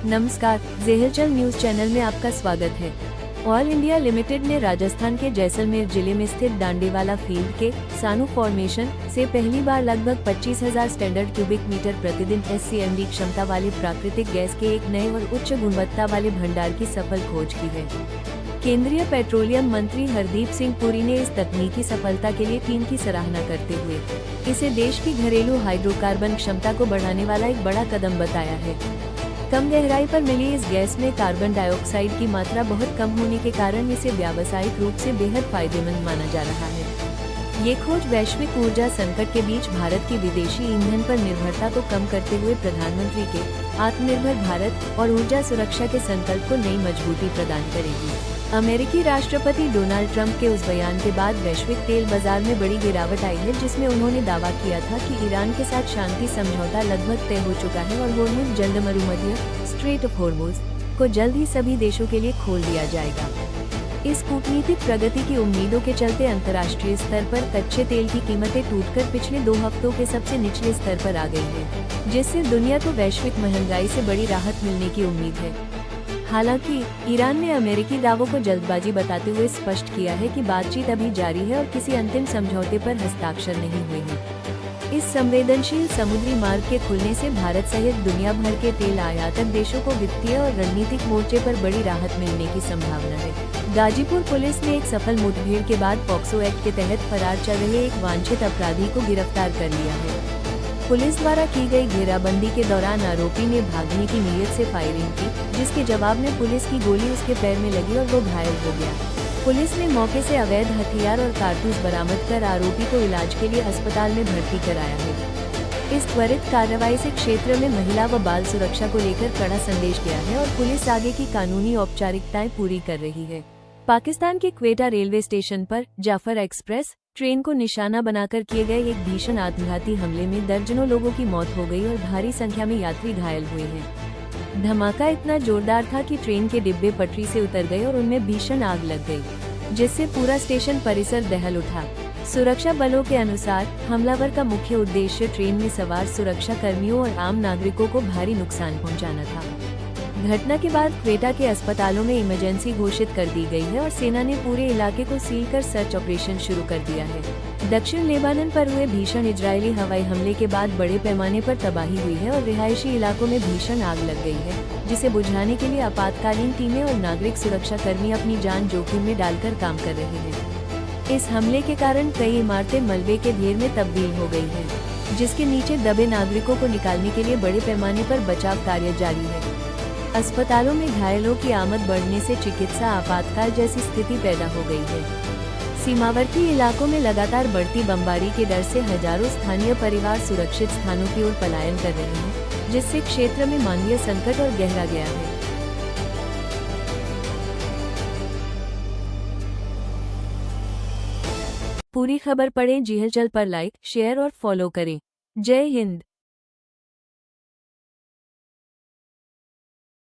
नमस्कार, ज़ेहलचल news channel में आपका स्वागत है। ऑयल इंडिया लिमिटेड ने राजस्थान के जैसलमेर जिले में स्थित डांडीवाला फील्ड के सानू फॉर्मेशन से पहली बार लगभग 25,000 स्टैंडर्ड क्यूबिक मीटर प्रतिदिन SCMD क्षमता वाले प्राकृतिक गैस के एक नए और उच्च गुणवत्ता वाले भंडार की सफल खोज की है। केंद्रीय पेट्रोलियम मंत्री हरदीप सिंह पुरी ने इस तकनीकी सफलता के लिए टीम की सराहना करते हुए इसे देश की घरेलू हाइड्रोकार्बन क्षमता को बढ़ाने वाला एक बड़ा कदम बताया है। कम गहराई पर मिली इस गैस में कार्बन डाइऑक्साइड की मात्रा बहुत कम होने के कारण इसे व्यावसायिक रूप से बेहद फायदेमंद माना जा रहा है। ये खोज वैश्विक ऊर्जा संकट के बीच भारत की विदेशी ईंधन पर निर्भरता को कम करते हुए प्रधानमंत्री के आत्मनिर्भर भारत और ऊर्जा सुरक्षा के संकल्प को नई मजबूती प्रदान करेगी। अमेरिकी राष्ट्रपति डोनाल्ड ट्रंप के उस बयान के बाद वैश्विक तेल बाजार में बड़ी गिरावट आई है, जिसमें उन्होंने दावा किया था कि ईरान के साथ शांति समझौता लगभग तय हो चुका है और होर्मुज जल्द मरुमध्य स्ट्रेट ऑफ होर्मुज को जल्द ही सभी देशों के लिए खोल दिया जाएगा। इस कूटनीतिक प्रगति की उम्मीदों के चलते अंतर्राष्ट्रीय स्तर पर कच्चे तेल की कीमतें टूटकर पिछले 2 हफ्तों के सबसे निचले स्तर पर आ गई है, जिससे दुनिया को वैश्विक महंगाई से बड़ी राहत मिलने की उम्मीद है। हालांकि ईरान ने अमेरिकी दावों को जल्दबाजी बताते हुए स्पष्ट किया है कि बातचीत अभी जारी है और किसी अंतिम समझौते पर हस्ताक्षर नहीं हुए हैं। इस संवेदनशील समुद्री मार्ग के खुलने से भारत सहित दुनिया भर के तेल आयातक देशों को वित्तीय और रणनीतिक मोर्चे पर बड़ी राहत मिलने की संभावना है। गाजीपुर पुलिस ने एक सफल मुठभेड़ के बाद पॉक्सो एक्ट के तहत फरार चल रहे एक वांछित अपराधी को गिरफ्तार कर लिया है। पुलिस द्वारा की गई घेराबंदी के दौरान आरोपी ने भागने की नीयत से फायरिंग की, जिसके जवाब में पुलिस की गोली उसके पैर में लगी और वो घायल हो गया। पुलिस ने मौके से अवैध हथियार और कारतूस बरामद कर आरोपी को इलाज के लिए अस्पताल में भर्ती कराया है। इस त्वरित कार्रवाई से क्षेत्र में महिला व बाल सुरक्षा को लेकर कड़ा संदेश गया है और पुलिस आगे की कानूनी औपचारिकताएं पूरी कर रही है। पाकिस्तान के क्वेटा रेलवे स्टेशन पर जाफर एक्सप्रेस ट्रेन को निशाना बनाकर किए गए एक भीषण आत्मघाती हमले में दर्जनों लोगों की मौत हो गई और भारी संख्या में यात्री घायल हुए हैं। धमाका इतना जोरदार था कि ट्रेन के डिब्बे पटरी से उतर गए और उनमें भीषण आग लग गई, जिससे पूरा स्टेशन परिसर दहल उठा। सुरक्षा बलों के अनुसार हमलावर का मुख्य उद्देश्य ट्रेन में सवार सुरक्षा कर्मियों और आम नागरिकों को भारी नुकसान पहुंचाना था। घटना के बाद क्वेटा के अस्पतालों में इमरजेंसी घोषित कर दी गई है और सेना ने पूरे इलाके को सील कर सर्च ऑपरेशन शुरू कर दिया है। दक्षिण लेबानन पर हुए भीषण इजरायली हवाई हमले के बाद बड़े पैमाने पर तबाही हुई है और रिहायशी इलाकों में भीषण आग लग गई है, जिसे बुझाने के लिए आपातकालीन टीमें और नागरिक सुरक्षा कर्मी अपनी जान जोखिम में डालकर काम कर रहे हैं। इस हमले के कारण कई इमारतें मलबे के ढेर में तब्दील हो गई हैं, जिसके नीचे दबे नागरिकों को निकालने के लिए बड़े पैमाने पर बचाव कार्य जारी है। अस्पतालों में घायलों की आमद बढ़ने से चिकित्सा आपातकाल जैसी स्थिति पैदा हो गई है। सीमावर्ती इलाकों में लगातार बढ़ती बमबारी के डर से हजारों स्थानीय परिवार सुरक्षित स्थानों की ओर पलायन कर रहे हैं, जिससे क्षेत्र में मानवीय संकट और गहरा गया है। पूरी खबर पढ़ें ज़ेहलचल पर लाइक, शेयर और फॉलो करें। जय हिंद।